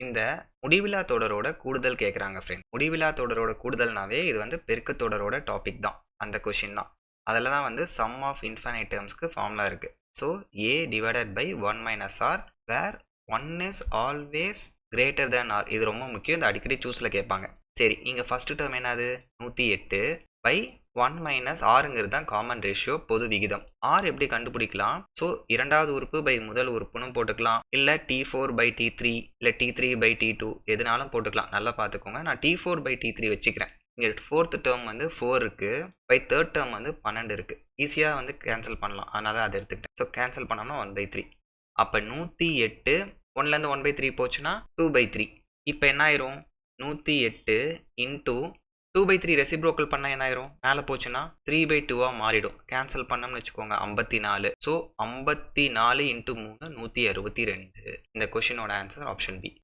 இந்த முடிவிலா தொடரோட கூடுதல் கேட்குறாங்க ஃப்ரெண்ட். முடிவிலா தொடரோட கூடுதல்னாவே இது வந்து பெருக்க தொடரோட டாபிக் தான், அந்த கொஷின் தான். அதில் தான் வந்து சம் ஆஃப் இன்ஃபைனைட் டேர்ம்ஸ்க்கு ஃபார்முலா இருக்குது. So a divided by 1 minus r where 1 is always greater than r. இது ரொம்ப முக்கியம், இந்த அடிக்கடி சூஸில் கேட்பாங்க. சரி, இங்கே ஃபஸ்ட்டு டேர்ம் என்னது 108 பை 1 மைனஸ் ஆறுங்கிறது தான் காமன் ரேஷியோ, பொது விகிதம். ஆர் எப்படி கண்டுபிடிக்கலாம்? ஸோ இரண்டாவது உறுப்பு பை முதல் உறுப்புன்னு போட்டுக்கலாம், இல்லை T4 பை T3 இல்லை T3 பை T2 எதுனாலும் போட்டுக்கலாம். நல்லா பார்த்துக்கோங்க, நான் T4 பை T3 வச்சுக்கிறேன். இங்கே ஃபோர்த் டேர்ம் வந்து 4 இருக்குது, பை தேர்ட் டேர்ம் வந்து 12 இருக்குது. ஈஸியாக வந்து கேன்சல் பண்ணலாம், அதனால தான் அதை எடுத்துக்கிட்டேன். ஸோ கேன்சல் பண்ணோம்னா 1/3. அப்போ 108 1லேருந்து 1/3 போச்சுன்னா 2/3. இப்போ என்ன ஆயிரும்? 108 இன்டூ 2/3 ரெசிப்ரோக்கல் பண்ணால் என்ன ஆயிரும்? மேலே போச்சுன்னா 3/2 மாறிடும். கேன்சல் பண்ணோம்னு வச்சுக்கோங்க 54. So 54 into 3 162. இந்த கொஷினோட ஆன்சர் ஆப்ஷன் பி.